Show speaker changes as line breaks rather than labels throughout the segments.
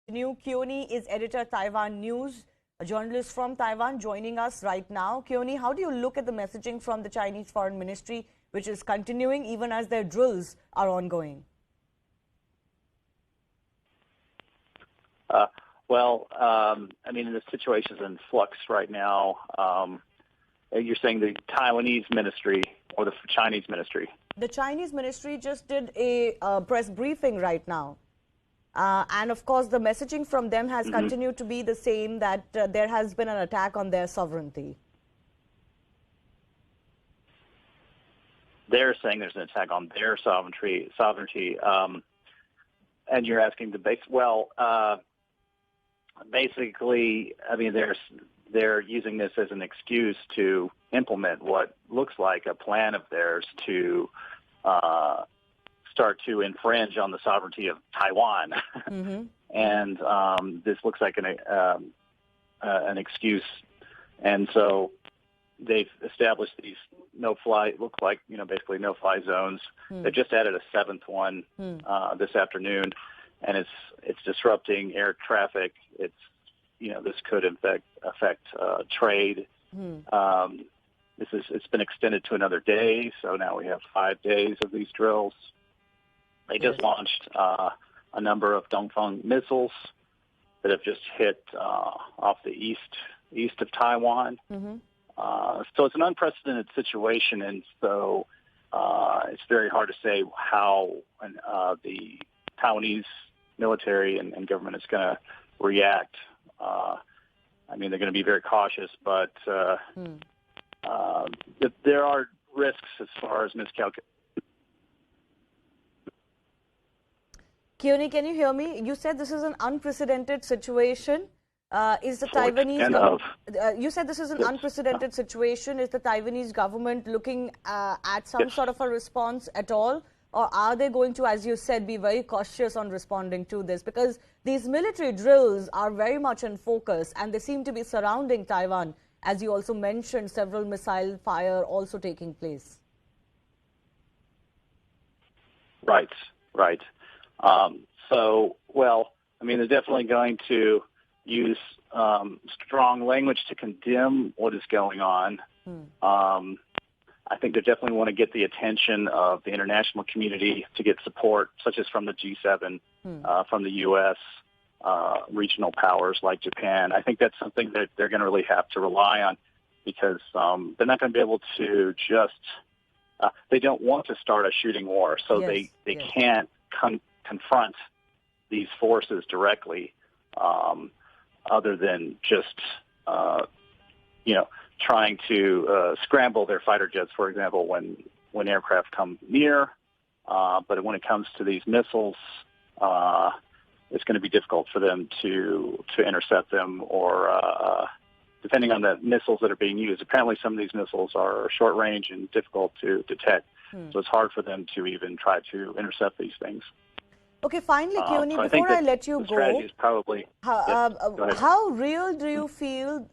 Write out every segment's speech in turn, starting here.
New Keone is editor Taiwan News, a journalist from Taiwan joining us right now. Keone, how do you look at the messaging from the Chinese Foreign Ministry, which is continuing even as their drills are ongoing?
I mean, the situation is in flux right now. You're saying the Taiwanese ministry or the Chinese ministry?
The Chinese ministry just did a press briefing right now. And of course, the messaging from them has continued to be the same, that there has been an attack on their sovereignty.
They're saying there's an attack on their sovereignty. And you're asking the base. Well, basically, I mean, they're using this as an excuse to implement what looks like a plan of theirs to start to infringe on the sovereignty of Taiwan. And this looks like an excuse. And so they've established these basically no-fly zones. They've just added a seventh one this afternoon, and it's disrupting air traffic. This could affect trade. It's been extended to another day, so now we have 5 days of these drills. They just launched a number of Dongfeng missiles that have just hit off the east of Taiwan. So it's an unprecedented situation, and so it's very hard to say how the Taiwanese military and government is going to react. I mean, they're going to be very cautious, but there are risks as far as miscalculation.
Keone, can you hear me? You said this is an unprecedented situation. Is the Taiwanese you said this is an unprecedented situation. Is the Taiwanese government looking at some sort of a response at all? Or are they going to, as you said, be very cautious on responding to this? Because these military drills are very much in focus and they seem to be surrounding Taiwan. As you also mentioned, several missile fire also taking place.
Right. I mean, they're definitely going to use strong language to condemn what is going on. I think they definitely want to get the attention of the international community to get support, such as from the G7, from the U.S., regional powers like Japan. I think that's something that they're going to really have to rely on, because they're not going to be able to just they don't want to start a shooting war, so they can't confront these forces directly, other than just trying to scramble their fighter jets, for example, when aircraft come near. But when it comes to these missiles, it's going to be difficult for them to intercept them, or depending on the missiles that are being used. Apparently, some of these missiles are short range and difficult to detect, so it's hard for them to even try to intercept these things.
Okay, finally, Keone, before I let you go, how real do you feel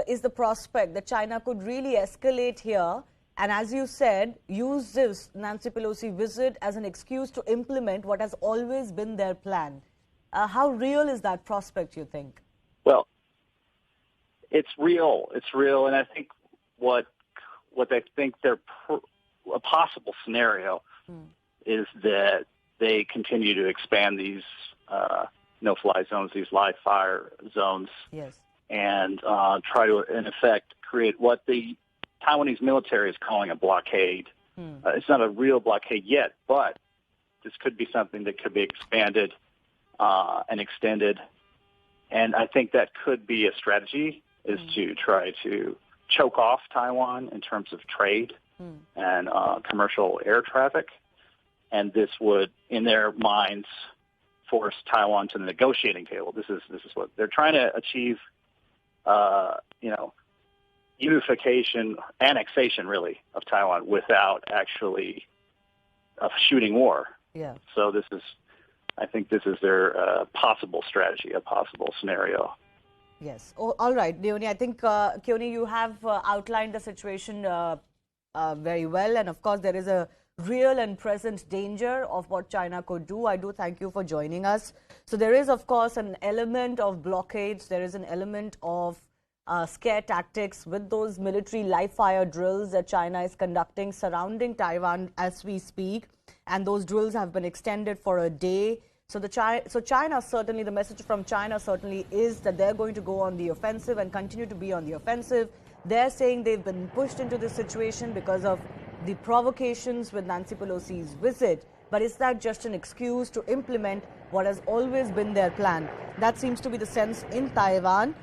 is the prospect that China could really escalate here and, as you said, use this Nancy Pelosi visit as an excuse to implement what has always been their plan? How real is that prospect, you think?
Well, it's real. It's real, and I think what they think a possible scenario is that they continue to expand these no-fly zones, these live-fire zones, and try to, in effect, create what the Taiwanese military is calling a blockade. It's not a real blockade yet, but this could be something that could be expanded and extended. And I think that could be a strategy, is to try to choke off Taiwan in terms of trade and commercial air traffic. And this would, in their minds, force Taiwan to the negotiating table. This is what they're trying to achieve. Unification, annexation, really, of Taiwan without actually a shooting war. So I think this is their possible strategy, a possible scenario.
Yes. Oh, all right, Keone. I think, Keone, you have outlined the situation very well. And of course, there is a real and present danger of what China could do. I do thank you for joining us. So there is, of course, an element of blockades. There is an element of scare tactics with those military live fire drills that China is conducting surrounding Taiwan as we speak. And those drills have been extended for a day. So China certainly, the message from China certainly is that they're going to go on the offensive and continue to be on the offensive. They're saying they've been pushed into this situation because of the provocations with Nancy Pelosi's visit. But is that just an excuse to implement what has always been their plan? That seems to be the sense in Taiwan.